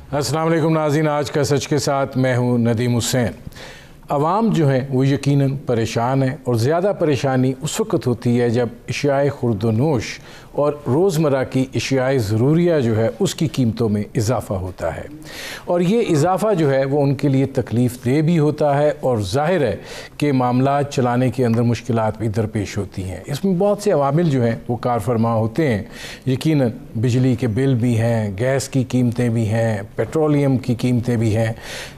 السلام علیکم ناظرین، آج کا سچ کے ساتھ میں ہوں ندیم حسین۔ عوام جو ہیں وہ یقیناً پریشان ہیں، اور زیادہ پریشانی اس وقت ہوتی ہے جب اشیاء خورد و نوش اور روزمرہ کی اشیاء ضروریہ جو ہے اس کی قیمتوں میں اضافہ ہوتا ہے، اور یہ اضافہ جو ہے وہ ان کے لیے تکلیف دہ بھی ہوتا ہے، اور ظاہر ہے کہ معاملات چلانے کے اندر مشکلات بھی درپیش ہوتی ہیں۔ اس میں بہت سے عوامل جو ہیں وہ کار فرما ہوتے ہیں۔ یقیناً بجلی کے بل بھی ہیں، گیس کی قیمتیں بھی ہیں، پیٹرولیم کی قیمتیں بھی ہیں،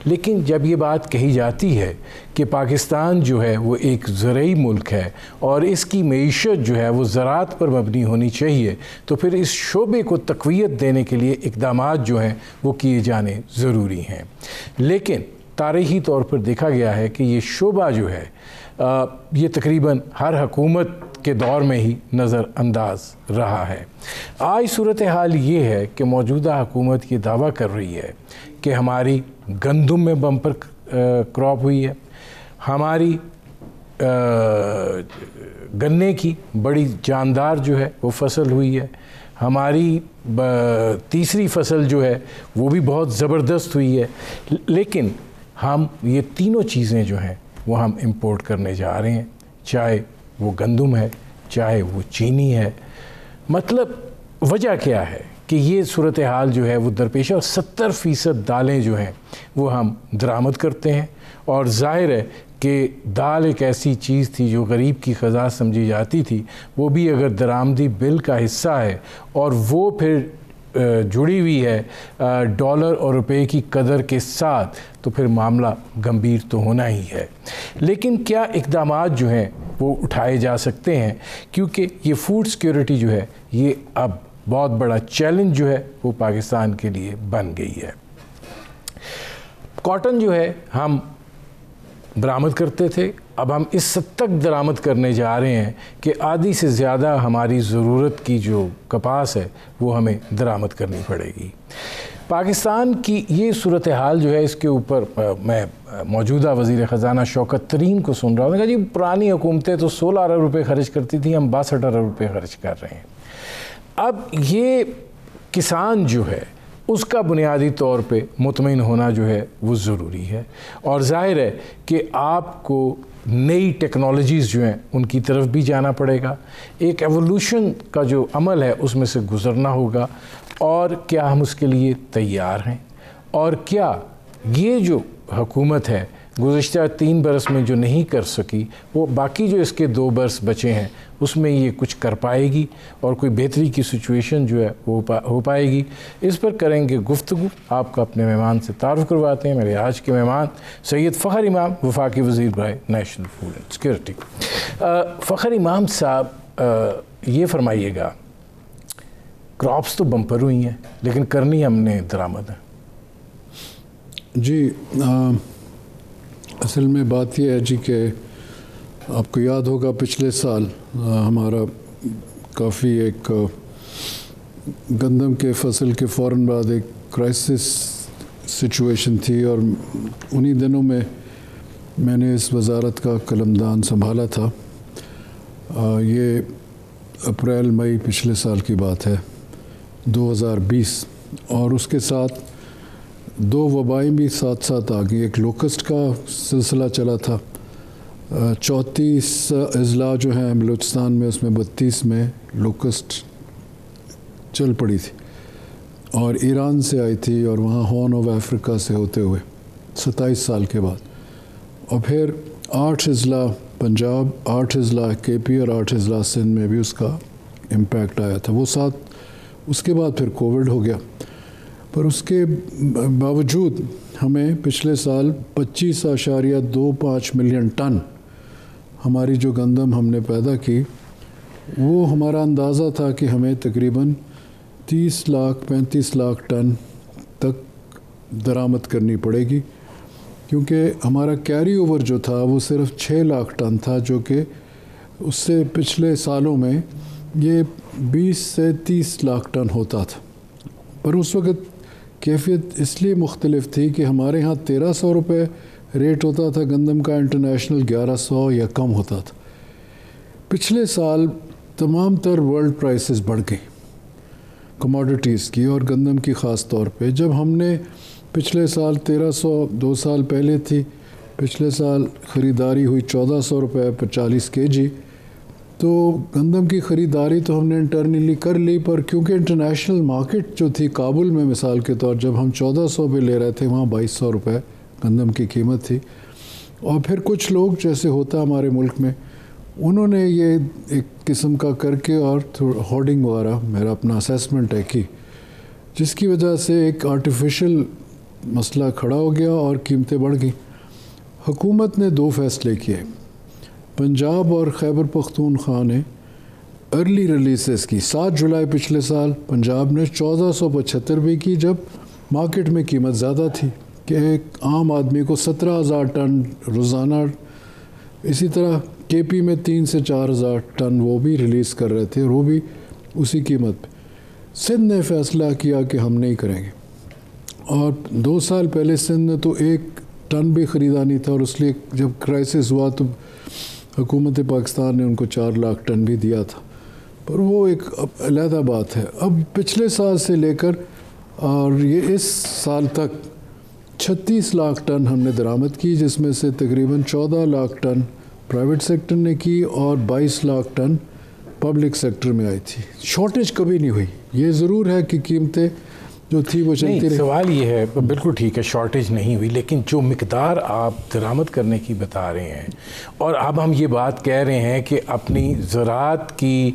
لیکن جب یہ بات کہی جاتی ہے کہ پاکستان جو ہے وہ ایک زرعی ملک ہے اور اس کی معیشت جو ہے وہ زراعت پر مبنی ہونی چاہیے، تو پھر اس شعبے کو تقویت دینے کے لیے اقدامات جو ہیں وہ کیے جانے ضروری ہیں۔ لیکن تاریخی طور پر دیکھا گیا ہے کہ یہ شعبہ جو ہے یہ تقریباً ہر حکومت کے دور میں ہی نظر انداز رہا ہے۔ آج صورتحال یہ ہے کہ موجودہ حکومت یہ دعویٰ کر رہی ہے کہ ہماری گندم میں بمپر کراپ ہوئی ہے، ہماری گنے کی بڑی جاندار جو ہے وہ فصل ہوئی ہے، ہماری تیسری فصل جو ہے وہ بھی بہت زبردست ہوئی ہے، لیکن ہم یہ تینوں چیزیں جو ہیں وہ ہم امپورٹ کرنے جا رہے ہیں، چاہے وہ گندم ہے، چاہے وہ چینی ہے۔ مطلب وجہ کیا ہے کہ یہ صورتحال جو ہے وہ درپیش ہے، اور 70% دالیں جو ہیں وہ ہم درآمد کرتے ہیں، اور ظاہر ہے کہ دال ایک ایسی چیز تھی جو غریب کی خزاں سمجھی جاتی تھی، وہ بھی اگر درآمدی بل کا حصہ ہے اور وہ پھر جڑی ہوئی ہے ڈالر اور روپے کی قدر کے ساتھ، تو پھر معاملہ گمبھیر تو ہونا ہی ہے۔ لیکن کیا اقدامات جو ہیں وہ اٹھائے جا سکتے ہیں، کیونکہ یہ فوڈ سیکیورٹی جو ہے یہ اب بہت بڑا چیلنج جو ہے وہ پاکستان کے لیے بن گئی ہے۔ کاٹن جو ہے ہم درآمد کرتے تھے، اب ہم اس حد تک درآمد کرنے جا رہے ہیں کہ آدھی سے زیادہ ہماری ضرورت کی جو کپاس ہے وہ ہمیں درآمد کرنی پڑے گی۔ پاکستان کی یہ صورتحال جو ہے اس کے اوپر میں موجودہ وزیر خزانہ شوکت ترین کو سن رہا ہوں، کہا جی پرانی حکومتیں تو 16 ارب روپے خرچ کرتی تھیں، ہم 62 ارب روپے خرچ کر رہے ہیں۔ اب یہ کسان جو ہے اس کا بنیادی طور پہ مطمئن ہونا جو ہے وہ ضروری ہے، اور ظاہر ہے کہ آپ کو نئی ٹیکنالوجیز جو ہیں ان کی طرف بھی جانا پڑے گا، ایک ایوولوشن کا جو عمل ہے اس میں سے گزرنا ہوگا، اور کیا ہم اس کے لیے تیار ہیں، اور کیا یہ جو حکومت ہے گزشتہ 3 برس میں جو نہیں کر سکی وہ باقی جو اس کے 2 برس بچے ہیں اس میں یہ کچھ کر پائے گی، اور کوئی بہتری کی سچویشن جو ہے وہ ہو پائے گی۔ اس پر کریں گے گفتگو۔ آپ کو اپنے مہمان سے تعارف کرواتے ہیں۔ میرے آج کے مہمان سید فخر امام، وفاقی وزیر برائے نیشنل فوڈ اینڈ سیکیورٹی۔ فخر امام صاحب یہ فرمائیے گا، کراپس تو بمپر ہوئی ہیں لیکن کرنی ہم نے درآمد ہے۔ جی اصل میں بات یہ ہے جی کہ آپ کو یاد ہوگا پچھلے سال ہمارا کافی ایک گندم کے فصل کے فوراً بعد ایک کرائسس سچویشن تھی، اور انہی دنوں میں نے اس وزارت کا قلمدان سنبھالا تھا۔ یہ اپریل مئی پچھلے سال کی بات ہے 2020، اور اس کے ساتھ 2 وبائیں بھی ساتھ ساتھ آ گئی۔ ایک لوکسٹ کا سلسلہ چلا تھا، 34 اضلاع جو ہیں بلوچستان میں، اس میں 32 میں لوکسٹ چل پڑی تھی، اور ایران سے آئی تھی، اور وہاں ہارن آف افریقہ سے ہوتے ہوئے 27 سال کے بعد، اور پھر 8 اضلاع پنجاب، 8 اضلاع کے پی اور 8 اضلاع سندھ میں بھی اس کا امپیکٹ آیا تھا۔ وہ ساتھ اس کے بعد پھر کووڈ ہو گیا، پر اس کے باوجود ہمیں پچھلے سال 25.25 ملین ٹن ہماری جو گندم ہم نے پیدا کی، وہ ہمارا اندازہ تھا کہ ہمیں تقریباً 30 لاکھ 35 لاکھ ٹن تک درآمد کرنی پڑے گی، کیونکہ ہمارا کیری اوور جو تھا وہ صرف 6 لاکھ ٹن تھا، جو کہ اس سے پچھلے سالوں میں یہ 20 سے 30 لاکھ ٹن ہوتا تھا۔ پر اس وقت کیفیت اس لیے مختلف تھی کہ ہمارے ہاں 1300 روپے ریٹ ہوتا تھا گندم کا، انٹرنیشنل 1100 یا کم ہوتا تھا۔ پچھلے سال تمام تر ورلڈ پرائسز بڑھ گئی، کموڈٹیز کی اور گندم کی خاص طور پہ. جب ہم نے پچھلے سال 1300 2 سال پہلے تھی, پچھلے سال خریداری ہوئی 1400 روپے پر 40 kg, تو گندم کی خریداری تو ہم نے انٹرنلی کر لی, پر کیونکہ انٹرنیشنل مارکیٹ جو تھی کابل میں مثال کے طور جب ہم 1400 پہ لے رہے تھے, وہاں 2200 روپے گندم کی قیمت تھی. اور پھر کچھ لوگ جیسے ہوتا ہمارے ملک میں, انہوں نے یہ ایک قسم کا کر کے اور ہورڈنگ وغیرہ, میرا اپنا اسیسمنٹ ہے کی, جس کی وجہ سے ایک آرٹیفیشل مسئلہ کھڑا ہو گیا اور قیمتیں بڑھ گئیں. حکومت نے 2 فیصلے کیے. پنجاب اور خیبر پختونخوا نے ارلی ریلیسز کی. 7 جولائی پچھلے سال پنجاب نے 1475 بھی کی, جب مارکیٹ میں قیمت زیادہ تھی, کہ ایک عام آدمی کو 17,000 ٹن روزانہ. اسی طرح کے پی میں 3 سے 4,000 ٹن وہ بھی ریلیز کر رہے تھے, اور وہ بھی اسی قیمت پہ. سندھ نے فیصلہ کیا کہ ہم نہیں کریں گے, اور 2 سال پہلے سندھ نے تو 1 ٹن بھی خریدا نہیں تھا, اور اس لیے جب کرائسس ہوا تو حکومت پاکستان نے ان کو 4 لاکھ ٹن بھی دیا تھا, پر وہ ایک علیحدہ بات ہے. اب پچھلے سال سے لے کر اور یہ اس سال تک 36 لاکھ ٹن ہم نے درآمد کی, جس میں سے تقریباً 14 لاکھ ٹن پرائیویٹ سیکٹر نے کی اور 22 لاکھ ٹن پبلک سیکٹر میں آئی تھی. شارٹیج کبھی نہیں ہوئی. یہ ضرور ہے کہ قیمتیں جو تھی وہ چلتی رہی. سوال یہ ہے, بالکل ٹھیک ہے, شارٹیج نہیں ہوئی, لیکن جو مقدار آپ درآمد کرنے کی بتا رہے ہیں, اور اب ہم یہ بات کہہ رہے ہیں کہ اپنی زراعت کی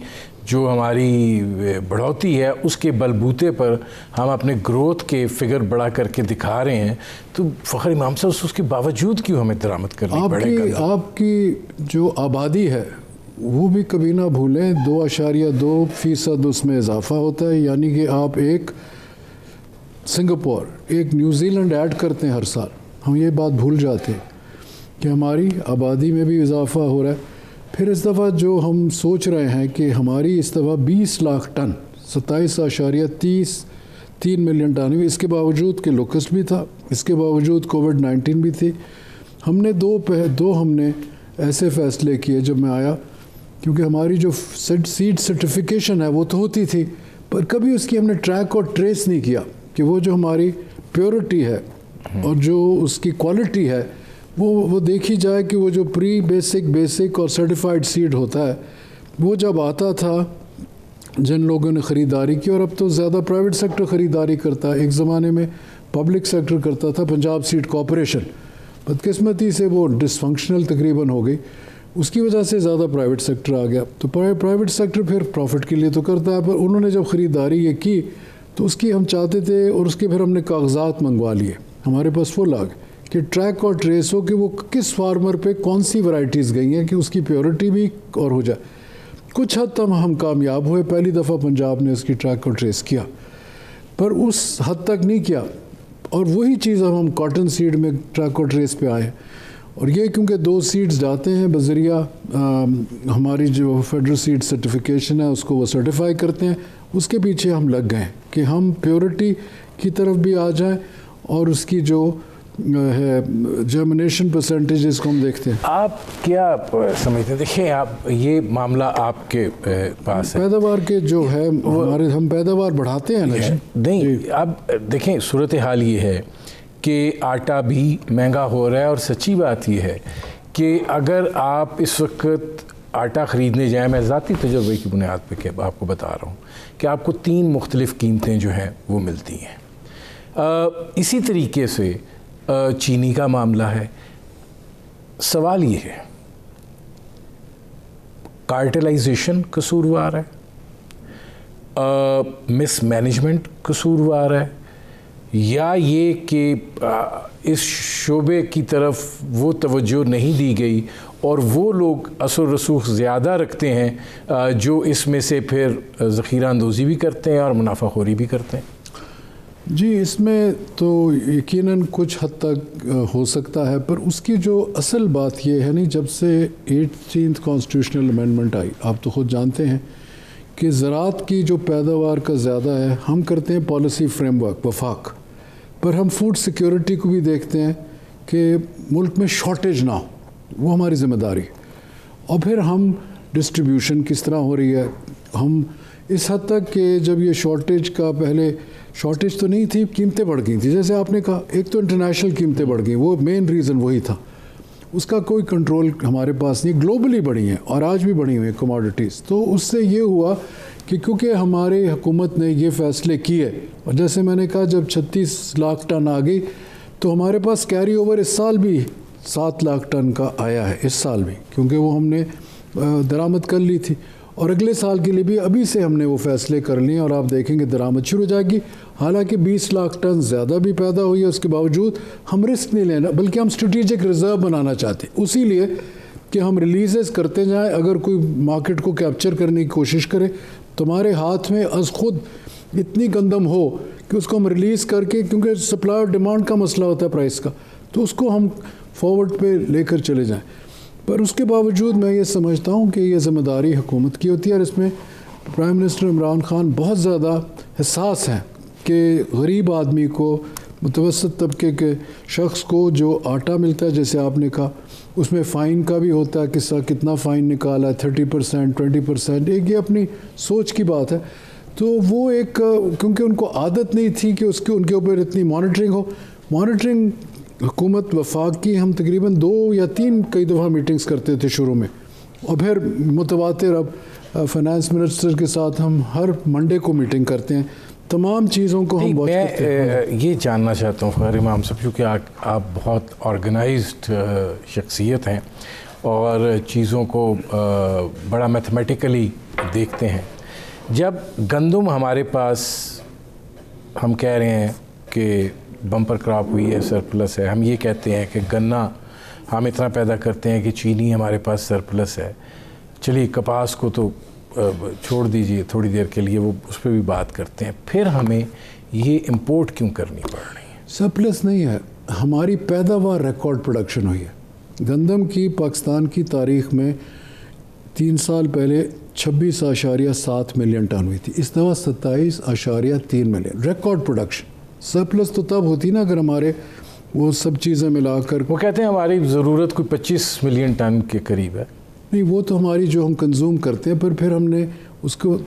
جو ہماری بڑھوتی ہے اس کے بلبوتے پر ہم اپنے گروتھ کے فگر بڑا کر کے دکھا رہے ہیں, تو فخر امام صاحب اس کے باوجود کیوں ہمیں درآمد کرنی پڑے گا؟ آپ کی جو آبادی ہے وہ بھی کبھی نہ بھولیں, 2.2% اس میں اضافہ ہوتا ہے. یعنی کہ آپ ایک سنگاپور, ایک نیوزی لینڈ ایڈ کرتے ہیں ہر سال. ہم یہ بات بھول جاتے ہیں کہ ہماری آبادی میں بھی اضافہ ہو رہا ہے. پھر اس دفعہ جو ہم سوچ رہے ہیں کہ ہماری اس دفعہ 20 لاکھ ٹن 27.3 ملین ٹن ہوئی, اس کے باوجود کہ لوکسٹ بھی تھا, اس کے باوجود کووڈ-19 بھی تھی. ہم نے دو ہم نے ایسے فیصلے کیے جب میں آیا, کیونکہ ہماری جو سیڈ سرٹیفیکیشن ہے وہ تو ہوتی تھی, پر کبھی اس کی ہم نے ٹریک اور ٹریس نہیں کیا کہ وہ جو ہماری پیورٹی ہے اور جو اس کی کوالٹی ہے وہ دیکھی جائے, کہ وہ جو پری بیسک اور سرٹیفائڈ سیڈ ہوتا ہے وہ جب آتا تھا جن لوگوں نے خریداری کی, اور اب تو زیادہ پرائیویٹ سیکٹر خریداری کرتا ہے. ایک زمانے میں پبلک سیکٹر کرتا تھا, پنجاب سیڈ کارپوریشن, بدقسمتی سے وہ ڈس فنکشنل تقریباً ہو گئی, اس کی وجہ سے زیادہ پرائیویٹ سیکٹر آ گیا. تو پرائیویٹ سیکٹر پھر پروفٹ کے لیے تو کرتا ہے, پر انہوں نے جب خریداری یہ کی تو اس کی ہم چاہتے تھے, اور اس کے پھر ہم نے کاغذات منگوا لیے, ہمارے پاس وہ لاگ کہ ٹریک اور ٹریس ہو کہ وہ کس فارمر پہ کون سی ورائٹیز گئی ہیں, کہ اس کی پیورٹی بھی اور ہو جائے. کچھ حد تک ہم کامیاب ہوئے, پہلی دفعہ پنجاب نے اس کی ٹریک اور ٹریس کیا, پر اس حد تک نہیں کیا. اور وہی چیز اب ہم کاٹن سیڈ میں ٹریک اور ٹریس پہ آئے, اور یہ کیونکہ 2 سیڈز جاتے ہیں بذریعہ ہماری جو فیڈرل سیڈ سرٹیفیکیشن ہے اس کو وہ سرٹیفائی کرتے ہیں, اس کے پیچھے ہم لگ گئے کہ ہم پیورٹی کی طرف بھی آ جائیں, اور اس کی جو ہے جرمنیشن پرسنٹیج اس کو ہم دیکھتے ہیں. آپ کیا سمجھتے ہیں؟ دیکھیں, آپ یہ معاملہ آپ کے پاس ہے, پیداوار کے جو ہے ہمارے, ہم پیداوار بڑھاتے ہیں نہیں. اب دیکھیں صورتحال یہ ہے کہ آٹا بھی مہنگا ہو رہا ہے, اور سچی بات یہ ہے کہ اگر آپ اس وقت آٹا خریدنے جائیں, میں ذاتی تجربے کی بنیاد پہ آپ کو بتا رہا ہوں کہ آپ کو 3 مختلف قیمتیں جو ہیں وہ ملتی ہیں. اسی طریقے سے چینی کا معاملہ ہے. سوال یہ ہے, کارٹلائزیشن قصوروار ہے, مس مینجمنٹ قصوروار ہے, یا یہ کہ اس شعبے کی طرف وہ توجہ نہیں دی گئی اور وہ لوگ اثر رسوخ زیادہ رکھتے ہیں جو اس میں سے پھر ذخیرہ اندوزی بھی کرتے ہیں اور منافع خوری بھی کرتے ہیں؟ جی, اس میں تو یقیناً کچھ حد تک ہو سکتا ہے, پر اس کی جو اصل بات یہ ہے نہیں, جب سے 18th کانسٹیٹیوشنل امینڈمنٹ آئی, آپ تو خود جانتے ہیں کہ زراعت کی جو پیداوار کا زیادہ ہے, ہم کرتے ہیں پالیسی فریم ورک وفاق, پر ہم فوڈ سیکیورٹی کو بھی دیکھتے ہیں کہ ملک میں شارٹیج نہ ہو, وہ ہماری ذمہ داری. اور پھر ہم ڈسٹریبیوشن کس طرح ہو رہی ہے, ہم اس حد تک کہ جب یہ شارٹیج کا پہلے شارٹیج تو نہیں تھی, قیمتیں بڑھ گئی تھیں, جیسے آپ نے کہا ایک تو انٹرنیشنل قیمتیں بڑھ گئیں, وہ مین ریزن وہی تھا, اس کا کوئی کنٹرول ہمارے پاس نہیں, گلوبلی بڑھی ہیں اور آج بھی بڑھی ہوئی ہیں کموڈیٹیز. تو اس سے یہ ہوا کہ کیونکہ ہماری حکومت نے یہ فیصلے کیے, اور جیسے میں نے کہا جب 36 لاکھ ٹن آ گئی تو ہمارے پاس کیری اوور اس سال بھی 7 لاکھ ٹن کا آیا ہے, اس سال بھی, کیونکہ وہ ہم نے درآمد کر لی تھی, اور اگلے سال کے لیے بھی ابھی سے ہم نے وہ فیصلے کر لیے, اور آپ دیکھیں گے درآمد شروع ہو جائے گی. حالانکہ 20 لاکھ ٹن زیادہ بھی پیدا ہوئی ہے, اس کے باوجود ہم رسک نہیں لینا, بلکہ ہم اسٹریٹجک ریزرو بنانا چاہتے ہیں, اسی لیے کہ ہم ریلیزز کرتے جائیں. اگر کوئی مارکیٹ کو کیپچر کرنے کی کوشش کرے, تمہارے ہاتھ میں از خود اتنی گندم ہو کہ اس کو ہم ریلیز کر کے, کیونکہ سپلائی اور ڈیمانڈ کا مسئلہ ہوتا ہے پرائس کا, تو اس کو ہم فارورڈ پہ لے کر چلے جائیں. پر اس کے باوجود میں یہ سمجھتا ہوں کہ یہ ذمہ داری حکومت کی ہوتی ہے, اور اس میں پرائم منسٹر عمران خان بہت زیادہ حساس ہیں کہ غریب آدمی کو, متوسط طبقے کے شخص کو جو آٹا ملتا ہے, جیسے آپ نے کہا, اس میں فائن کا بھی ہوتا ہے, کتنا فائن نکالا ہے, 30%, 20%, ایک یہ اپنی سوچ کی بات ہے. تو وہ ایک, کیونکہ ان کو عادت نہیں تھی کہ ان کے اوپر اتنی مانیٹرنگ ہو. مانیٹرنگ حکومت وفاق کی ہم تقریباً 2 یا 3 کئی دفعہ میٹنگز کرتے تھے شروع میں, اور پھر متواتر اب فائنانس منسٹر کے ساتھ ہم ہر منڈے کو میٹنگ کرتے ہیں, تمام چیزوں کو ہم واچ کرتے ہیں. میں یہ جاننا چاہتا ہوں فخر امام صاحب, کیونکہ آپ بہت آرگنائزڈ شخصیت ہیں اور چیزوں کو بڑا میتھمیٹیکلی دیکھتے ہیں. جب گندم ہمارے پاس ہم کہہ رہے ہیں کہ بمپر کراپ ہوئی ہے, سرپلس ہے, ہم یہ کہتے ہیں کہ گنا ہم اتنا پیدا کرتے ہیں کہ چینی ہمارے پاس سرپلس ہے, چلیے کپاس کو تو چھوڑ دیجئے تھوڑی دیر کے لیے, وہ اس پہ بھی بات کرتے ہیں, پھر ہمیں یہ امپورٹ کیوں کرنی پڑ رہی ہے؟ سرپلس نہیں ہے, ہماری پیداوار ریکارڈ پروڈکشن ہوئی ہے. گندم کی پاکستان کی تاریخ میں 3 سال پہلے 26.7 ملین ٹن ہوئی تھی, اس دفعہ 27.3 ملین, ریکارڈ پروڈکشن. سرپلس تو تب ہوتی نا اگر ہمارے وہ سب چیزیں ملا کر, وہ کہتے ہیں ہماری ضرورت کوئی 25 ملین ٹن کے قریب ہے. نہیں, وہ تو ہماری جو ہم کنزیوم کرتے ہیں, پھر ہم نے اس کو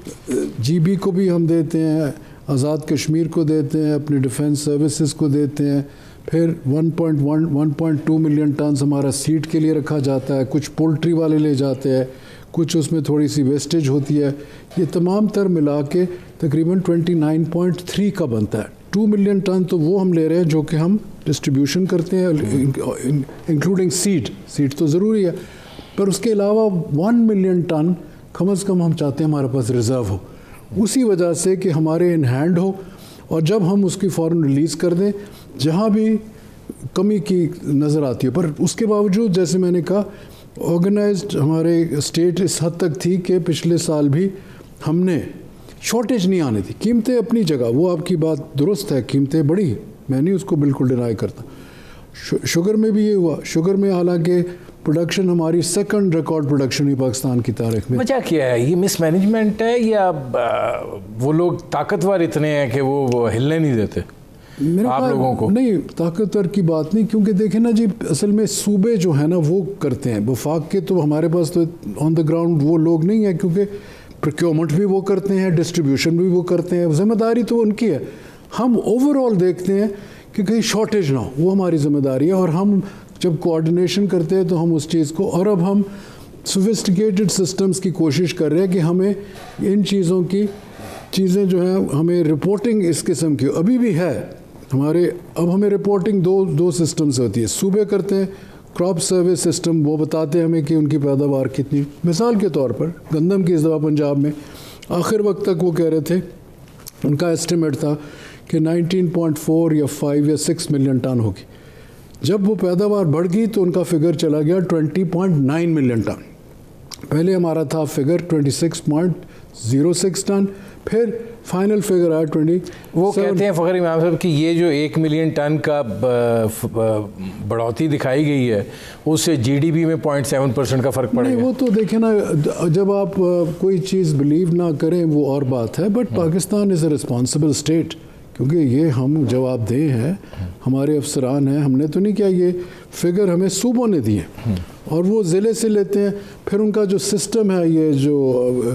جی بی کو بھی ہم دیتے ہیں, آزاد کشمیر کو دیتے ہیں, اپنے ڈیفنس سروسز کو دیتے ہیں, پھر 1.2 ملین ٹنز ہمارا سیڈ کے لیے رکھا جاتا ہے, کچھ پولٹری والے لے جاتے ہیں, کچھ اس میں تھوڑی سی ویسٹیج ہوتی ہے. یہ تمام تر ملا کے تقریباً 29.3 کا بنتا ہے. 2 ملین ٹن تو وہ ہم لے رہے ہیں جو کہ ہم ڈسٹریبیوشن کرتے ہیں, انکلوڈنگ سیڈ تو ضروری ہے, پر اس کے علاوہ 1 ملین ٹن کم از کم ہم چاہتے ہیں ہمارے پاس ریزرو ہو, اسی وجہ سے کہ ہمارے ان ہینڈ ہو, اور جب ہم اس کی فوراً ریلیز کر دیں جہاں بھی کمی کی نظر آتی ہے. پر اس کے باوجود جیسے میں نے کہا آرگنائزڈ ہمارے اسٹیٹ اس حد تک تھی کہ پچھلے سال بھی ہم نے شارٹیج نہیں آنے تھی. قیمتیں اپنی جگہ, وہ آپ کی بات درست ہے, قیمتیں بڑھی, میں نہیں اس کو بالکل ڈینائی کرتا. شوگر میں بھی یہ ہوا, شوگر میں حالانکہ پروڈکشن ہماری 2nd ریکارڈ پروڈکشن ہوئی پاکستان کی تاریخ میں. وجہ کیا ہے؟ یہ مس مینجمنٹ ہے یا وہ لوگ طاقتور اتنے ہیں کہ وہ ہلنے نہیں دیتے آپ لوگوں کو؟ نہیں, طاقتور کی بات نہیں, کیونکہ دیکھیں نا جی, اصل میں صوبے جو ہیں نا وہ کرتے ہیں, وفاق کے تو ہمارے پاس تو آن دا گراؤنڈ وہ لوگ نہیں ہیں, کیونکہ پروکیورمنٹ بھی وہ کرتے ہیں, ڈسٹریبیوشن بھی وہ کرتے ہیں, ذمہ داری تو ان کی ہے. ہم اوور آل دیکھتے ہیں کہ کہیں شارٹیج نہ ہو, وہ ہماری ذمہ داری ہے, اور ہم جب کوآرڈینیشن کرتے ہیں تو ہم اس چیز کو, اور اب ہم سوفسٹیکیٹڈ سسٹمز کی کوشش کر رہے ہیں کہ ہمیں ان چیزیں جو ہیں ہمیں رپورٹنگ اس قسم کی ابھی بھی ہے ہمارے. اب ہمیں رپورٹنگ دو سسٹم سے ہوتی ہے, صوبے کرتے ہیں کراپ سروس سسٹم, وہ بتاتے ہیں ہمیں کہ ان کی پیداوار کتنی. مثال کے طور پر گندم کی اس دفعہ پنجاب میں آخر وقت تک وہ کہہ رہے تھے, ان کا ایسٹیمیٹ تھا کہ 19.4 یا 5 یا 6 ملین ٹن ہوگی. جب وہ پیداوار بڑھ گئی تو ان کا فگر چلا گیا 20.9 ملین ٹن. پہلے ہمارا تھا فگر 26.06 ٹن, پھر فائنل فگر آیا 20. وہ کہتے ہیں فخر امام صاحب کہ یہ جو 1 ملین ٹن کا بڑھوتی دکھائی گئی ہے اس سے جی ڈی پی میں 0.7% کا فرق پڑے گا. وہ تو دیکھیں نا, جب آپ کوئی چیز بلیو نہ کریں وہ اور بات ہے, but Pakistan is a responsible state, کیونکہ یہ ہم جواب دہ ہیں, ہمارے افسران ہیں, ہم نے تو نہیں کیا, یہ فگر ہمیں صوبوں نے دیے اور وہ ضلع سے لیتے ہیں. پھر ان کا جو سسٹم ہے, یہ جو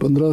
15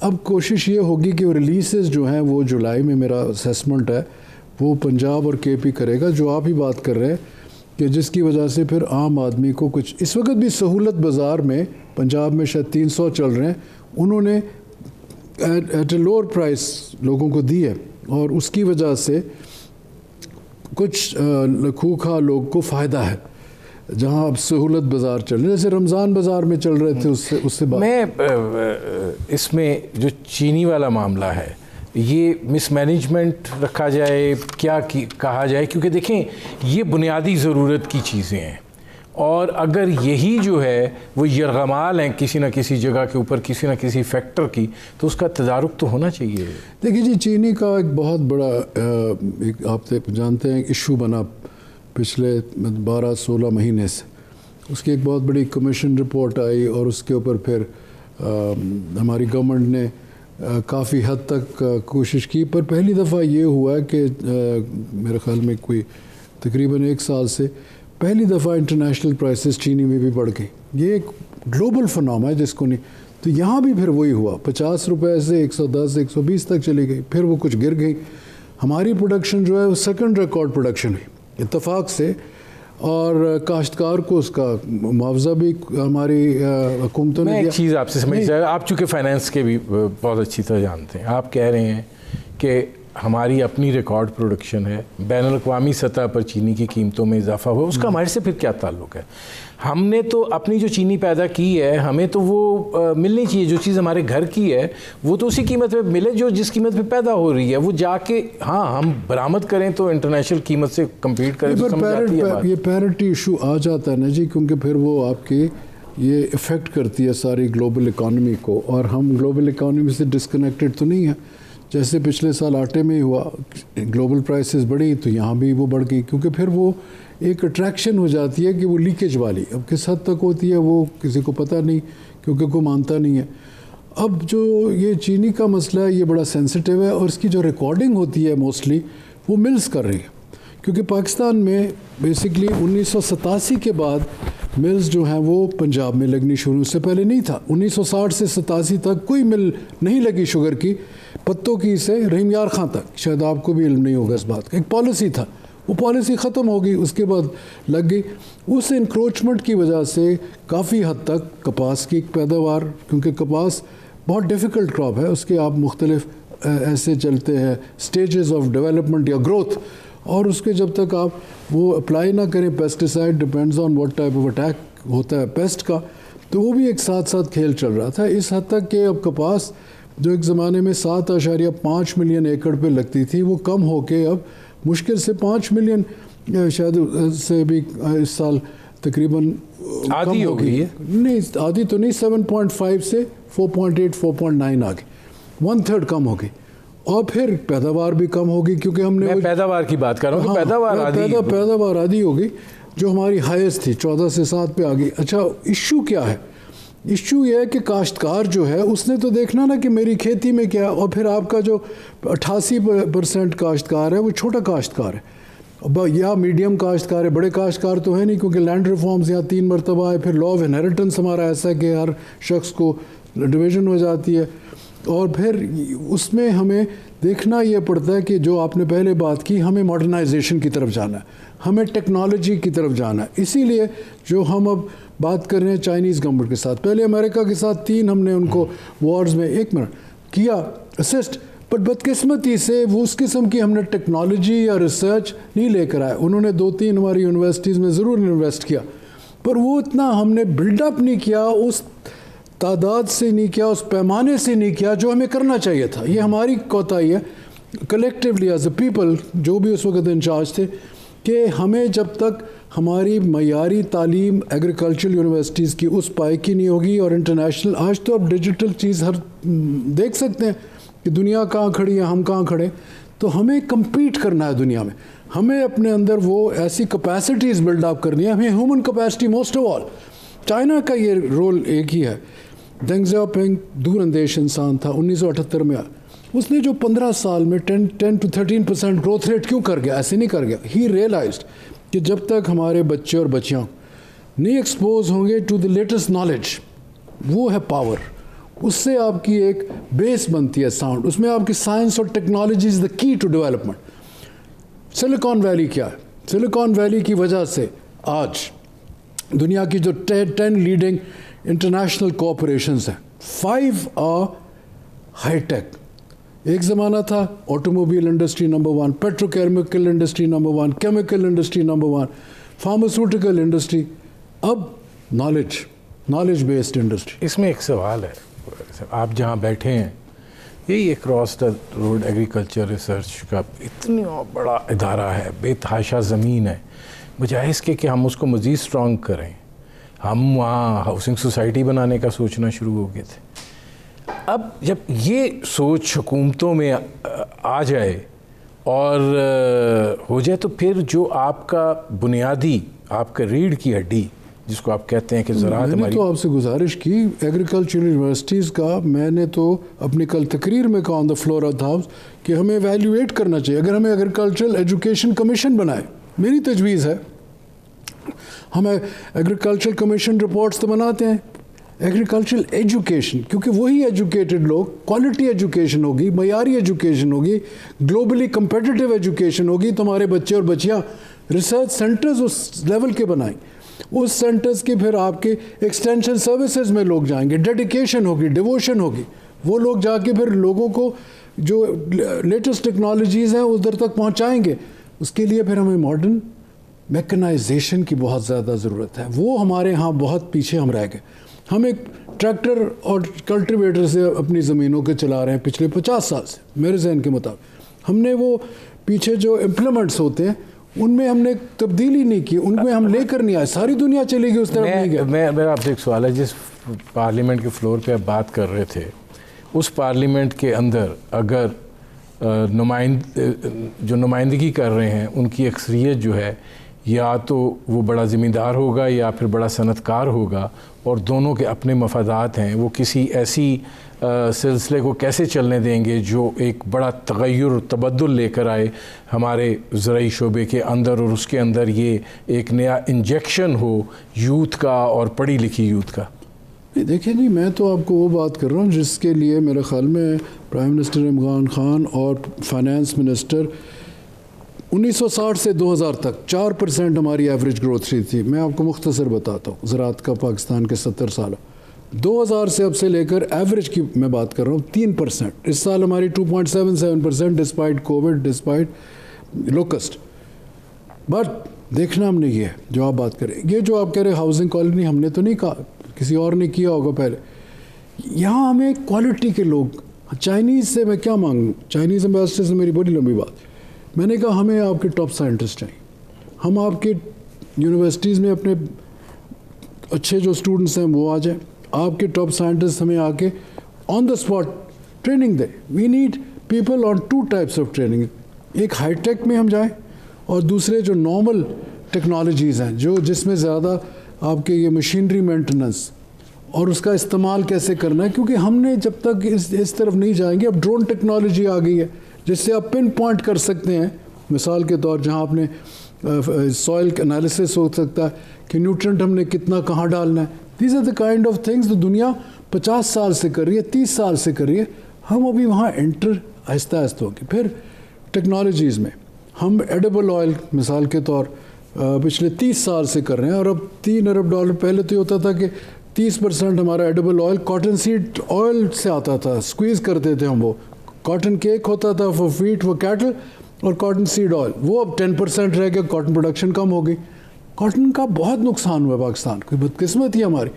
اب کوشش یہ ہوگی کہ ریلیزز جو ہیں وہ جولائی میں میرا اسیسمنٹ ہے وہ پنجاب اور کے پی کرے گا, جو آپ ہی بات کر رہے ہیں کہ جس کی وجہ سے پھر عام آدمی کو کچھ, اس وقت بھی سہولت بازار میں پنجاب میں شاید 300 چل رہے ہیں, انہوں نے ایٹ اے لوور پرائس لوگوں کو دی ہے, اور اس کی وجہ سے کچھ لکھوکھا لوگ کو فائدہ ہے جہاں اب سہولت بازار چل رہے, جیسے رمضان بازار میں چل رہے تھے اس سے میں اس میں جو چینی والا معاملہ ہے یہ مس مینجمنٹ رکھا جائے, کیا کہا جائے, کیونکہ دیکھیں یہ بنیادی ضرورت کی چیزیں ہیں, اور اگر یہی جو ہے وہ یرغمال ہیں کسی نہ کسی جگہ کے اوپر کسی نہ کسی فیکٹر کی, تو اس کا تدارک تو ہونا چاہیے. دیکھیے جی, چینی کا ایک بہت بڑا ایک آپ جانتے ہیں ایشو بنا پچھلے 12-16 مہینے سے, اس کی ایک بہت بڑی کمیشن رپورٹ آئی, اور اس کے اوپر پھر ہماری گورنمنٹ نے کافی حد تک کوشش کی, پر پہلی دفعہ یہ ہوا ہے کہ میرے خیال میں کوئی تقریباً 1 سال سے پہلی دفعہ انٹرنیشنل پرائسز چینی میں بھی بڑھ گئی. یہ ایک گلوبل فناما ہے جس کو نہیں, تو یہاں بھی پھر وہی ہوا, 50 روپے سے 110-120 تک چلی گئی, پھر وہ کچھ گر گئی. ہماری پروڈکشن جو ہے وہ سیکنڈ ریکارڈ پروڈکشن ہوئی اتفاق سے, اور کاشتکار کو اس کا معاوضہ بھی ہماری حکومتوں نے دیا. ایک چیز آپ سے سمجھ جائے, آپ چونکہ فائنینس کے بھی بہت اچھی طرح جانتے ہیں, آپ کہہ رہے ہیں کہ ہماری اپنی ریکارڈ پروڈکشن ہے, بین الاقوامی سطح پر چینی کی قیمتوں میں اضافہ ہوا, اس کا ہمارے سے پھر کیا تعلق ہے؟ ہم نے تو اپنی جو چینی پیدا کی ہے ہمیں تو وہ ملنی چاہیے, جو چیز ہمارے گھر کی ہے وہ تو اسی قیمت پہ ملے جو جس قیمت پہ پیدا ہو رہی ہے, وہ جا کے ہاں ہم برآمد کریں تو انٹرنیشنل قیمت سے کمپیٹ کریں. یہ پیرٹی ایشو آ جاتا ہے نا جی, کیونکہ پھر وہ آپ کی یہ افیکٹ کرتی ہے ساری گلوبل اکانومی کو, اور ہم گلوبل اکانومی سے ڈسکنیکٹڈ تو نہیں ہیں. جیسے پچھلے سال آٹے میں ہی ہوا, گلوبل پرائسز بڑھی تو یہاں بھی وہ بڑھ گئی, کیونکہ پھر وہ ایک اٹریکشن ہو جاتی ہے کہ وہ لیکیج والی, اب کس حد تک ہوتی ہے وہ کسی کو پتہ نہیں, کیونکہ کوئی مانتا نہیں ہے. اب جو یہ چینی کا مسئلہ ہے یہ بڑا سینسٹیو ہے, اور اس کی جو ریکارڈنگ ہوتی ہے موسٹلی وہ ملز کر رہی ہے, کیونکہ پاکستان میں بیسکلی 1987 کے بعد ملز جو ہیں وہ پنجاب میں لگنی شروع, اس سے پہلے نہیں تھا. 1960 سے 87 تک کوئی مل نہیں لگی شوگر کی, پتوں کی سے رحیم یار خان تک, شاید آپ کو بھی علم نہیں ہوگا اس بات کا. ایک پالیسی تھا, وہ پالیسی ختم ہو گئی, اس کے بعد لگ گئی. اس انکروچمنٹ کی وجہ سے کافی حد تک کپاس کی پیداوار, کیونکہ کپاس بہت ڈیفیکلٹ کراپ ہے, اس کے آپ مختلف ایسے چلتے ہیں سٹیجز آف ڈیولپمنٹ یا گروتھ, اور اس کے جب تک آپ وہ اپلائی نہ کریں pesticide, depends on what type of attack ہوتا ہے پیسٹ کا, تو وہ بھی ایک ساتھ ساتھ کھیل چل رہا تھا. اس حد تک کہ اب کپاس جو ایک زمانے میں 7.5 ملین ایکڑ پہ لگتی تھی وہ کم ہو کے اب مشکل سے 5 ملین شاید سے بھی اس سال تقریباً آدھی ہو گئی ہے. نہیں آدھی تو نہیں, 7.5 سے 4.8 4.9 آ گئی, 1/3 کم ہو گئی. اور پھر پیداوار بھی کم ہوگی, کیونکہ ہم نے پیداوار کی بات کر رہا ہوں, پیداوار آدھی ہوگی جو ہماری ہائیسٹ تھی 14 سے 7 پہ آ گئی. اچھا ایشو کیا ہے؟ ایشو یہ ہے کہ کاشتکار جو ہے اس نے تو دیکھنا نا کہ میری کھیتی میں کیا, اور پھر آپ کا جو 88% کاشتکار ہے وہ چھوٹا کاشتکار ہے یا میڈیم کاشتکار ہے, بڑے کاشتکار تو ہے نہیں, کیونکہ لینڈ ریفارمز یہاں 3 مرتبہ آئے. پھر لا آف انہیریٹنس ہمارا ایسا ہے کہ ہر شخص کو ڈویژن ہو جاتی ہے, اور پھر اس میں ہمیں دیکھنا یہ پڑتا ہے کہ جو آپ نے پہلے بات کی, ہمیں ماڈرنائزیشن کی طرف جانا ہے, ہمیں ٹیکنالوجی کی طرف جانا ہے. اسی لیے جو ہم اب بات کر رہے ہیں چائنیز گورنمنٹ کے ساتھ, پہلے امریکہ کے ساتھ 3 ہم نے ان کو وارز میں 1 منٹ کیا اسسٹ, پر بدقسمتی سے وہ اس قسم کی ہم نے ٹیکنالوجی یا ریسرچ نہیں لے کر آئے. انہوں نے 2-3 ہماری یونیورسٹیز میں ضرور انویسٹ کیا, پر وہ اتنا ہم نے بلڈ اپ نہیں کیا, اس تعداد سے نہیں کیا, اس پیمانے سے نہیں کیا جو ہمیں کرنا چاہیے تھا. یہ ہماری کوتاہی ہے کلیکٹیولی ایز اے پیپل جو بھی اس وقت انچارج تھے, کہ ہمیں جب تک ہماری معیاری تعلیم ایگریکلچرل یونیورسٹیز کی اس پائے کی نہیں ہوگی, اور انٹرنیشنل آج تو اب ڈیجیٹل چیز ہر دیکھ سکتے ہیں کہ دنیا کہاں کھڑی ہے, ہم کہاں کھڑے, تو ہمیں کمپیٹ کرنا ہے دنیا میں, ہمیں اپنے اندر وہ ایسی کیپیسٹیز بلڈ اپ کرنی ہے, ہمیں human capacity most of all. China کا یہ رول ایک ہی ہے. دینگ زیاؤ پنگ دور اندیش انسان تھا, 1978 میں اس نے جو 15 سال میں 10 to 13% گروتھ ریٹ کیوں کر گیا؟ ایسے نہیں کر گیا. ہی ریئلائزڈ کہ جب تک ہمارے بچے اور بچیاں نہیں ایکسپوز ہوں گے ٹو دی لیٹسٹ نالج, وہ ہے پاور, اس سے آپ کی ایک بیس بنتی ہے ساؤنڈ. اس میں آپ کی سائنس اور ٹیکنالوجی از دا کی ٹو ڈیولپمنٹ. سلیکان ویلی کیا ہے؟ سلیکان ویلی کی وجہ سے آج دنیا کی جو 10 لیڈنگ انٹرنیشنل کوآپریشنز ہیں 5 آر ہائی ٹیک. ایک زمانہ تھا automobile industry number 1, petrochemical industry number 1, chemical industry number 1, pharmaceutical industry. اب نالج بیسڈ انڈسٹری. اس میں ایک سوال ہے, آپ جہاں بیٹھے ہیں یہی across the road agriculture research کا اتنا بڑا ادارہ ہے, بے تحاشا زمین ہے, بجائے اس کے کہ ہم اس کو مزید سٹرانگ کریں ہم وہاں ہاؤسنگ سوسائٹی بنانے کا سوچنا شروع ہو گئے تھے. اب جب یہ سوچ حکومتوں میں آ جائے اور ہو جائے تو پھر جو آپ کا بنیادی آپ کا ریڑھ کی ہڈی جس کو آپ کہتے ہیں کہ زراعت میں نے تو آپ سے گزارش کی ایگریکلچرل یونیورسٹیز کا, میں نے تو اپنی کل تقریر میں کہا on the floor of the house کہ ہمیں ایویلیویٹ کرنا چاہیے. اگر ہمیں ایگریکلچرل ایجوکیشن کمیشن بنائے, میری تجویز ہے, ہمیں ایگریکلچرل کمیشن رپورٹس تو بناتے ہیں, ایگریکلچرل ایجوکیشن, کیونکہ وہی ایجوکیٹڈ لوگ, کوالٹی ایجوکیشن ہوگی, معیاری ایجوکیشن ہوگی, گلوبلی کمپیٹیٹیو ایجوکیشن ہوگی, تو ہمارے بچے اور بچیاں ریسرچ سینٹرز اس لیول کے بنائیں. اس سینٹرز کی پھر آپ کے ایکسٹینشن سروسز میں لوگ جائیں گے, ڈیڈیکیشن ہوگی, ڈیووشن ہوگی, وہ لوگ جا کے پھر لوگوں کو جو لیٹسٹ ٹیکنالوجیز ہیں ادھر تک پہنچائیں گے. اس کے لیے پھر ہمیں ماڈرن میکنائزیشن کی بہت زیادہ ضرورت ہے. وہ ہمارے ہاں بہت پیچھے ہم رہ گئے. ہم ایک ٹریکٹر اور کلٹیویٹر سے اپنی زمینوں کے چلا رہے ہیں پچھلے 50 سال سے, میرے ذہن کے مطابق. ہم نے وہ پیچھے جو امپلیمنٹس ہوتے ہیں ان میں ہم نے تبدیلی نہیں کی, ان میں ہم لے کر نہیں آئے. ساری دنیا چلے گی اس طرف نہیں گیا. میرا آپ سے ایک سوال ہے, جس پارلیمنٹ کے فلور پہ آپ بات کر رہے تھے, اس پارلیمنٹ کے اندر اگر جو نمائندگی کر رہے ہیں ان کی اکثریت جو ہے یا تو وہ بڑا زمیندار ہوگا یا پھر بڑا صنعت کار ہوگا, اور دونوں کے اپنے مفادات ہیں, وہ کسی ایسی سلسلے کو کیسے چلنے دیں گے جو ایک بڑا تغیر تبدل لے کر آئے ہمارے زرعی شعبے کے اندر, اور اس کے اندر یہ ایک نیا انجیکشن ہو یوتھ کا اور پڑھی لکھی یوتھ کا. دیکھیں جی, میں تو آپ کو وہ بات کر رہا ہوں جس کے لیے میرے خیال میں پرائم منسٹر عمران خان اور فائنانس منسٹر 1960 سے 2000 تک 4% ہماری ایوریج گروتھ رہی تھی. میں آپ کو مختصر بتاتا ہوں زراعت کا پاکستان کے 70 سال. 2000 سے اب سے لے کر ایوریج کی میں بات کر رہا ہوں 3%. اس سال ہماری 2.77% despite Covid, despite locust. But دیکھنا ہم نے یہ ہے جو آپ بات کریں, یہ جو آپ کہہ رہے ہاؤسنگ کالونی, ہم نے تو نہیں کہا, کسی اور نے کیا ہوگا پہلے. یہاں ہمیں کوالٹی کے لوگ, چائنیز سے میں کیا مانگوں, چائنیز امبیسڈر سے میری بڑی لمبی بات. میں نے کہا ہمیں آپ کے ٹاپ سائنٹسٹ چاہیے. ہم آپ کے یونیورسٹیز میں اپنے اچھے جو اسٹوڈنٹس ہیں وہ آ جائیں. آپ کے ٹاپ سائنٹسٹ ہمیں آ کے آن دا اسپاٹ ٹریننگ دیں. We need people on 2 types of training. ایک ہائی ٹیک میں ہم جائیں, اور دوسرے جو نارمل ٹیکنالوجیز ہیں جس میں زیادہ آپ کے یہ مشینری مینٹیننس اور اس کا استعمال کیسے کرنا ہے. کیونکہ ہم نے جب تک اس طرف نہیں جائیں گے, اب ڈرون ٹیکنالوجی آ گئی ہے جس سے آپ پن پوائنٹ کر سکتے ہیں, مثال کے طور جہاں آپ نے سوائل انالیسس ہو سکتا ہے کہ نیوٹرنٹ ہم نے کتنا کہاں ڈالنا ہے. These are the kind of things جو دنیا 50 سال سے کر رہی ہے, 30 سال سے کر رہی ہے. ہم ابھی وہاں انٹر آہستہ آہستہ ہو گئے. پھر ٹیکنالوجیز میں ہم ایڈیبل آئل مثال کے طور پچھلے 30 سال سے کر رہے ہیں, اور اب $3 ارب. پہلے تو یہ ہوتا تھا کہ 30% ہمارا edible oil cotton seed oil سے آتا تھا, سکویز کرتے تھے ہم. وہ کاٹن کیک ہوتا تھا فور فیٹ فور کیٹل, اور کاٹن سیڈ آئل, وہ اب 10% رہ گیا. کاٹن پروڈکشن کم ہو گئی. کاٹن کا بہت نقصان ہوا پاکستان کو, بدقسمتی ہماری.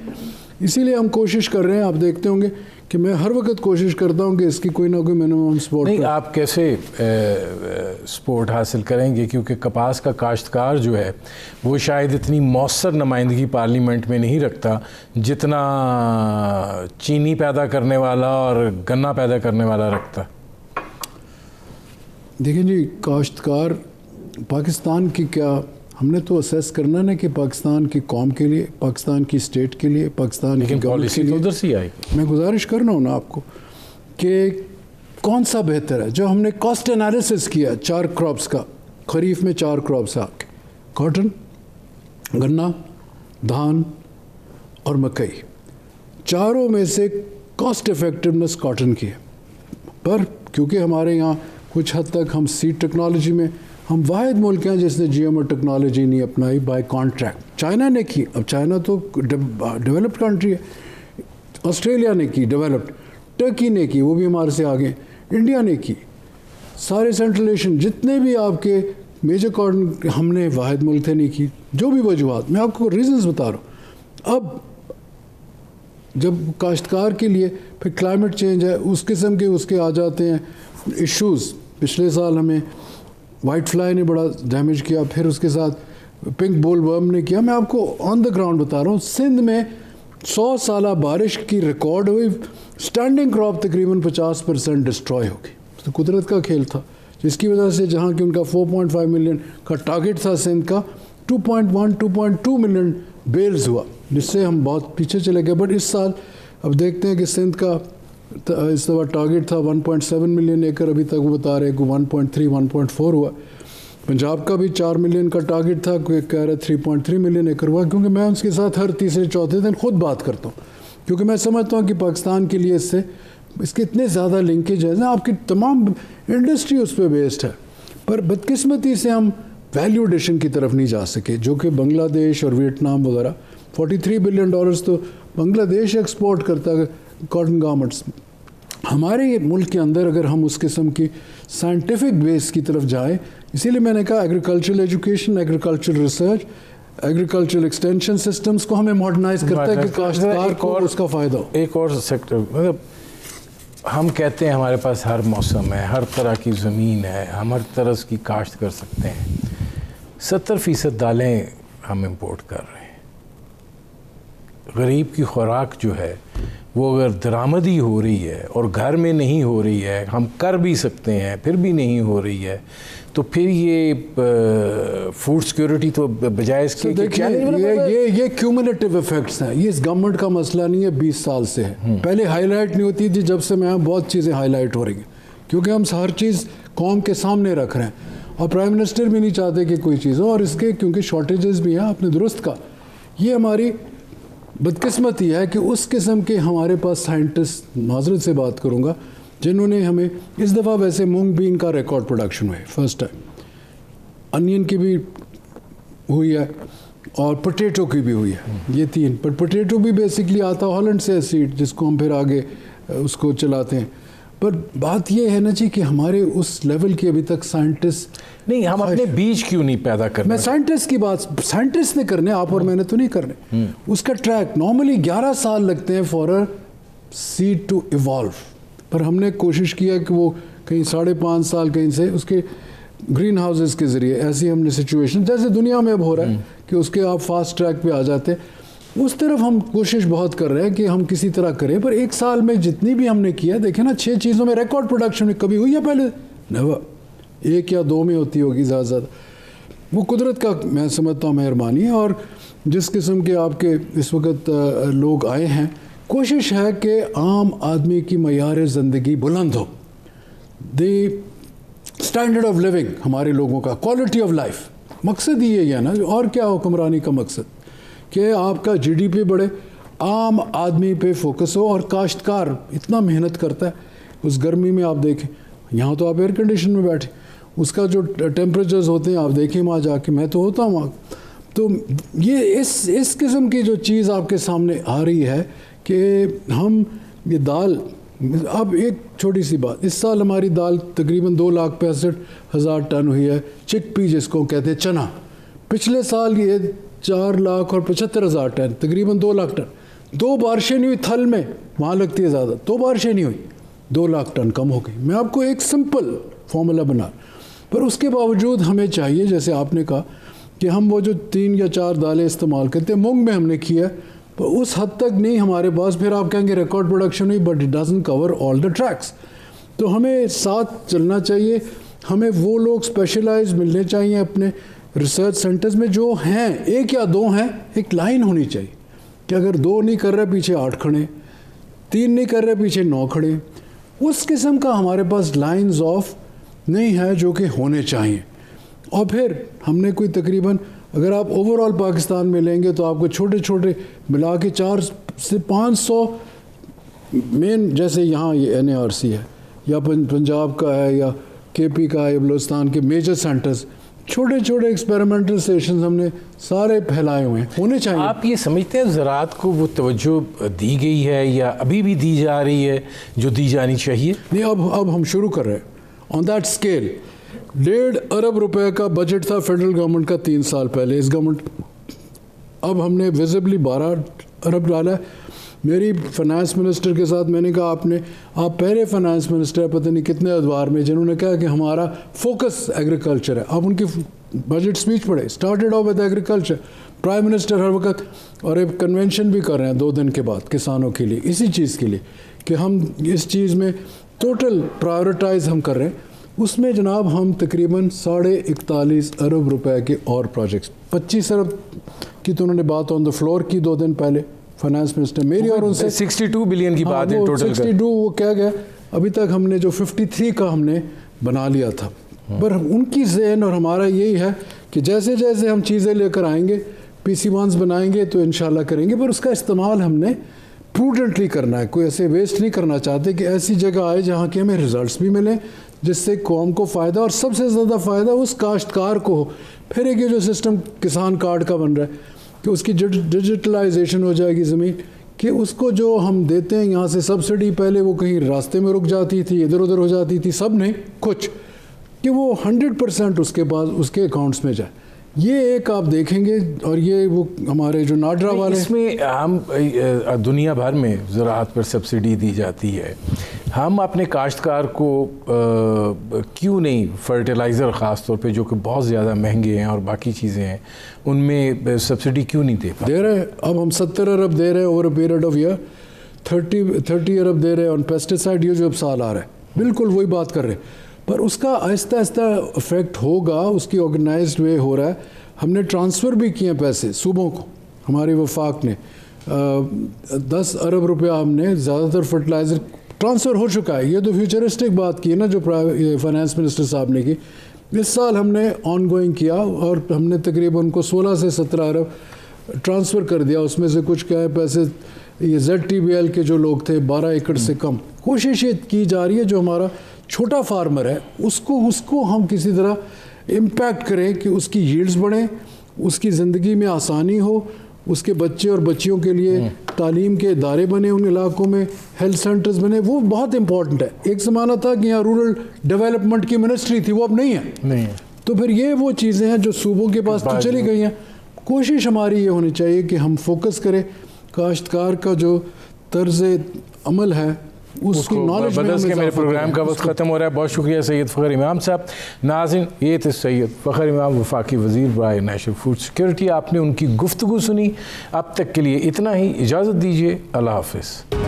اسی لیے ہم کوشش کر رہے ہیں, آپ دیکھتے ہوں گے کہ میں ہر وقت کوشش کرتا ہوں کہ اس کی کوئی نہ کوئی منیمم سپورٹ. نہیں, آپ کیسے سپورٹ حاصل کریں گے, کیونکہ کپاس کا کاشتکار جو ہے وہ شاید اتنی مؤثر نمائندگی پارلیمنٹ میں نہیں رکھتا جتنا چینی پیدا کرنے والا اور گنا پیدا کرنے والا رکھتا. دیکھیں جی, کاشتکار پاکستان کی کیا, ہم نے تو اسیس کرنا نا کہ پاکستان کی قوم کے لیے, پاکستان کی اسٹیٹ کے لیے, پاکستان کی گورنمنٹ کے لیے. ادھر سے آئی. میں گزارش کر رہا ہوں نا آپ کو کہ کون سا بہتر ہے. جو ہم نے کاسٹ انالیسس کیا 4 کراپس کا, خریف میں 4 کراپس آپ کے, کاٹن, گنا, دھان اور مکئی, چاروں میں سے کاسٹ افیکٹونیس کاٹن کی ہے، پر کیونکہ ہمارے یہاں کچھ حد تک ہم سیڈ ٹیکنالوجی میں ہم واحد ملک ہیں جس نے جی ایم او ٹیکنالوجی نہیں اپنائی بائی کانٹریکٹ. چائنا نے کی، اب چائنا تو ڈیولپڈ کنٹری ہے، آسٹریلیا نے کی ڈیولپڈ، ٹرکی نے کی، وہ بھی ہمارے سے آگے، انڈیا نے کی، سارے سینٹرل ایشین جتنے بھی آپ کے میجر کاٹن ہم نے واحد ملک تھے نہیں کی. جو بھی وجوہات میں آپ کو ریزنز بتا رہا ہوں. اب جب کاشتکار کے لیے پھر کلائمیٹ چینج ہے، اس قسم کے اس کے آ جاتے ہیں ایشوز. پچھلے سال ہمیں وائٹ فلائی نے بڑا ڈیمیج کیا، پھر اس کے ساتھ پنک بول ورم نے کیا. میں آپ کو آن دا گراؤنڈ بتا رہا ہوں، سندھ میں 100 سالہ بارش کی ریکارڈ ہوئی، اسٹینڈنگ کراپ تقریباً 50% ڈسٹروائے ہو گئی. تو قدرت کا کھیل تھا، جس کی وجہ سے جہاں کہ ان کا 4.5 ملین کا ٹارگٹ تھا سندھ کا، 2.2 ملین بیلز ہوا، جس سے ہم بہت پیچھے چلے گئے. بٹ اس سال اب دیکھتے ہیں کہ سندھ کا اس دفعہ ٹارگٹ تھا 1.7 ملین ایکڑ، ابھی تک وہ بتا رہے کہ 1.3 1.4 ہوا. پنجاب کا بھی 4 ملین کا ٹارگٹ تھا، کوئی کہہ رہا 3.3 ملین ایکڑ ہوا. کیونکہ میں اس کے ساتھ ہر تیسرے چوتھے دن خود بات کرتا ہوں، کیونکہ میں سمجھتا ہوں کہ پاکستان کے لیے اس کے اتنے زیادہ لنکیج ہے، آپ کی تمام انڈسٹری اس پہ بیسڈ ہے. پر بدقسمتی سے ہم ویلیو ایڈیشن کی طرف نہیں جا سکے، جو کہ بنگلہ دیش اور ویتنام وغیرہ. $43 بلین تو بنگلہ دیش ایکسپورٹ کرتا ہے کاٹن گارمنٹس. ہمارے ملک کے اندر اگر ہم اس قسم کی سائنٹیفک بیس کی طرف جائیں، اسی لیے میں نے کہا agricultural education, agricultural research, agricultural extension systems کو ہمیں ماڈرنائز کرتا ہے کہ کاشتکار کو اس کا فائدہ ہو. ایک اور سیکٹر، مطلب ہم کہتے ہیں ہمارے پاس ہر موسم ہے، ہر طرح کی زمین ہے، ہم ہر طرح کی کاشت کر سکتے ہیں. 70% دالیں ہم امپورٹ کر رہے ہیں. غریب کی خوراک جو ہے وہ اگر درآمدی ہو رہی ہے اور گھر میں نہیں ہو رہی ہے، ہم کر بھی سکتے ہیں پھر بھی نہیں ہو رہی ہے، تو پھر یہ فوڈ سیکورٹی تو بجائے اس کے یہ کیومولیٹو ایفیکٹس ہیں. یہ اس گورنمنٹ کا مسئلہ نہیں ہے، 20 سال سے ہے. پہلے ہائی لائٹ نہیں ہوتی تھی، جب سے میں بہت چیزیں ہائی لائٹ ہو رہی ہیں، کیونکہ ہم ہر چیز قوم کے سامنے رکھ رہے ہیں. اور پرائم منسٹر بھی نہیں چاہتے کہ کوئی چیز ہو، اور اس کے کیونکہ شارٹیجز بھی ہیں. آپ نے درست کہا، یہ ہماری بدقسمتی ہے کہ اس قسم کے ہمارے پاس سائنٹسٹ، معذرت سے بات کروں گا، جنہوں نے ہمیں اس دفعہ ویسے مونگ بین کا ریکارڈ پروڈکشن ہوئے فرسٹ ٹائم، انین کی بھی ہوئی ہے اور پوٹیٹو کی بھی ہوئی ہے، یہ 3. پر پوٹیٹو بھی بیسکلی آتا ہالینڈ سے سیڈ، جس کو ہم پھر آگے اس کو چلاتے ہیں. پر بات یہ ہے نا جی کہ ہمارے اس لیول کے ابھی تک سائنٹسٹ نہیں، ہم اپنے بیج کیوں نہیں پیدا کرنے. میں سائنٹسٹ کی بات، سائنٹسٹ نے کرنے، آپ اور میں نے تو نہیں کرنے. اس کا ٹریک نارملی 11 سال لگتے ہیں for a seed to evolve. پر ہم نے کوشش کیا کہ وہ کہیں 5.5 سال کہیں سے اس کے گرین ہاؤسز کے ذریعے، ایسی ہم نے سچویشن جیسے دنیا میں اب ہو رہا ہے کہ اس کے آپ فاسٹ ٹریک پہ آ جاتے ہیں، اس طرف ہم کوشش بہت کر رہے ہیں کہ ہم کسی طرح کریں. پر 1 سال میں جتنی بھی ہم نے کیا، دیکھیں نا 6 چیزوں میں ریکارڈ پروڈکشن میں کبھی ہوئی ہے پہلے؟ نیور. 1 یا 2 میں ہوتی ہوگی زیادہ زیادہ. وہ قدرت کا میں سمجھتا ہوں مہربانی ہے. اور جس قسم کے آپ کے اس وقت لوگ آئے ہیں، کوشش ہے کہ عام آدمی کی معیار زندگی بلند ہو. دی اسٹینڈرڈ آف لیونگ ہمارے لوگوں کا، کوالٹی آف لائف، مقصد یہ ہے نا. اور کیا حکمرانی کا مقصد کہ آپ کا جی ڈی پی بڑھے، عام آدمی پہ فوکس ہو. اور کاشتکار اتنا محنت کرتا ہے. اس گرمی میں آپ دیکھیں، یہاں تو آپ ایئر کنڈیشن میں بیٹھے، اس کا جو ٹیمپریچرز ہوتے ہیں آپ دیکھیں وہاں جا کے، میں تو ہوتا ہوں وہاں. تو یہ اس قسم کی جو چیز آپ کے سامنے آ رہی ہے کہ ہم یہ دال، اب ایک چھوٹی سی بات، اس سال ہماری دال تقریباً 2,65,000 ٹن ہوئی ہے، چک پی جس کو کہتے ہیں چنا. پچھلے سال یہ 4,75,000 ٹن، تقریباً 2 لاکھ ٹن. 2 بارشیں نہیں ہوئی تھل میں، وہاں لگتی ہے زیادہ، 2 بارشیں نہیں ہوئی، 2 لاکھ ٹن کم ہو گئی. میں آپ کو ایک سمپل فارمولا بنا، پر اس کے باوجود ہمیں چاہیے جیسے آپ نے کہا کہ ہم وہ جو 3 یا 4 دالیں استعمال کرتے ہیں، مونگ میں ہم نے کیا، پر اس حد تک نہیں ہمارے پاس. پھر آپ کہیں گے ریکارڈ پروڈکشن ہوئی، but it doesn't cover all the tracks. تو ہمیں ساتھ چلنا چاہیے. ہمیں وہ لوگ اسپیشلائز ملنے چاہیے اپنے ریسرچ سینٹرز میں جو ہیں، 1 یا 2 ہیں. ایک لائن ہونی چاہیے کہ اگر 2 نہیں کر رہے پیچھے 8 کھڑے، 3 نہیں کر رہے پیچھے 9 کھڑے. اس قسم کا ہمارے پاس لائنز آف نہیں ہے جو کہ ہونے چاہیے. اور پھر ہم نے کوئی تقریباً، اگر آپ اوور آل پاکستان میں لیں گے تو آپ کو چھوٹے چھوٹے ملا کے 400 سے 500 مین جیسے یہاں یہ NARC ہے یا پنجاب کا ہے یا KP کا ہے یا بلوچستان کے میجر سینٹرز، چھوٹے چھوٹے ایکسپیریمنٹل اسٹیشنز ہم نے سارے پھیلائے ہوئے ہیں، ہونے چاہیے. آپ یہ سمجھتے ہیں زراعت کو وہ توجہ دی گئی ہے یا ابھی بھی دی جا رہی ہے جو دی جانی چاہیے؟ نہیں، اب ہم شروع کر رہے ہیں آن دیٹ اسکیل. 1.5 ارب روپے کا بجٹ تھا فیڈرل گورنمنٹ کا 3 سال پہلے. اس گورنمنٹ اب ہم نے ویزبلی 12 ارب ڈالا ہے. میری فائنانس منسٹر کے ساتھ میں نے کہا آپ پہلے فائنانس منسٹر پتہ نہیں کتنے ادوار میں جنہوں نے کہا کہ ہمارا فوکس ایگریکلچر ہے. آپ ان کی بجٹ اسپیچ پڑھے، started off with agriculture. Prime minister ہر وقت اور ایک کنونشن بھی کر رہے ہیں 2 دن کے بعد کسانوں کے لیے، اسی چیز کے لیے کہ ہم اس چیز میں ٹوٹل پرائیورٹائز ہم کر رہے ہیں. اس میں جناب ہم تقریباً 41.5 ارب روپے کے اور پروجیکٹس، 25 ارب کی تو انہوں نے بات آن دا فلور کی 2 دن پہلے فائنانس منسٹر میری، اور ان سے 62 بلین کی بات ہے ٹوٹل. 62 وہ کیا گیا ابھی تک ہم نے جو 53 کا ہم نے بنا لیا تھا. پر ان کی ذہن اور ہمارا یہی ہے کہ جیسے جیسے ہم چیزیں لے کر آئیں گے PC1s بنائیں گے تو انشاءاللہ کریں گے، پر اس کا استعمال ہم نے پروڈنٹلی کرنا ہے. کوئی ایسے ویسٹ نہیں کرنا چاہتے کہ ایسی جگہ آئے جہاں کے ہمیں ریزلٹس بھی ملیں جس سے قوم کو فائدہ، اور سب سے زیادہ فائدہ اس کاشتکار کو ہو. پھر ایک یہ جو سسٹم کسان کارڈ کا بن رہا ہے کہ اس کی ڈیجیٹلائزیشن ہو جائے گی زمین، کہ اس کو جو ہم دیتے ہیں یہاں سے سبسڈی، پہلے وہ کہیں راستے میں رک جاتی تھی، ادھر ادھر ہو جاتی تھی، سب نہیں کچھ، کہ وہ 100% اس کے پاس اس کے اکاؤنٹس میں جائے. یہ ایک آپ دیکھیں گے. اور یہ وہ ہمارے جو ناڈرا والے، اس میں ہم دنیا بھر میں زراعت پر سبسڈی دی جاتی ہے، ہم اپنے کاشتکار کو کیوں نہیں فرٹیلائزر خاص طور پہ جو کہ بہت زیادہ مہنگے ہیں اور باقی چیزیں ہیں ان میں سبسڈی کیوں نہیں دے رہے ہیں؟ اب ہم 70 ارب دے رہے ہیں over a period of year, 30 ارب دے رہے ہیں آن پیسٹیسائڈ. یہ جو اب سال آ رہا ہے بالکل وہی بات کر رہے ہیں، پر اس کا آہستہ آہستہ افیکٹ ہوگا. اس کی آرگنائزڈ وے ہو رہا ہے. ہم نے ٹرانسفر بھی کیے پیسے صوبوں کو، ہماری وفاق نے 10 ارب روپیہ ہم نے زیادہ تر فرٹیلائزر ٹرانسفر ہو چکا ہے. یہ تو فیوچرسٹک بات کی ہے نا جو فائنانس منسٹر صاحب نے کی. اس سال ہم نے آن گوئنگ کیا اور ہم نے تقریباً کو 16 سے 17 ارب ٹرانسفر کر دیا. اس میں سے کچھ کیا ہے پیسے یہ ZTBL کے جو لوگ تھے 12 ایکڑ سے کم. کوشش یہ کی جا رہی ہے جو ہمارا چھوٹا فارمر ہے اس کو ہم کسی طرح امپیکٹ کریں کہ اس کی ییلڈز بڑھیں، اس کی زندگی میں آسانی ہو، اس کے بچے اور بچیوں کے لیے تعلیم کے ادارے بنے ان علاقوں میں، ہیلتھ سینٹرز بنے. وہ بہت امپورٹنٹ ہے. ایک زمانہ تھا کہ یہاں رورل ڈیولپمنٹ کی منسٹری تھی، وہ اب نہیں ہے. تو پھر یہ وہ چیزیں ہیں جو صوبوں کے پاس تو چلی گئی ہیں. کوشش ہماری یہ ہونی چاہیے کہ ہم فوکس کریں کاشتکار کا جو طرز عمل ہے اس کی نالج میں. بدس کے میرے پروگرام کا وقت ختم ہو رہا ہے. بہت شکریہ سید فخر امام صاحب. ناظرین یہ تھے سید فخر امام وفاقی وزیر برائے نیشنل فوڈ سیکورٹی. آپ نے ان کی گفتگو سنی. اب تک کے لیے اتنا ہی، اجازت دیجیے. اللہ حافظ.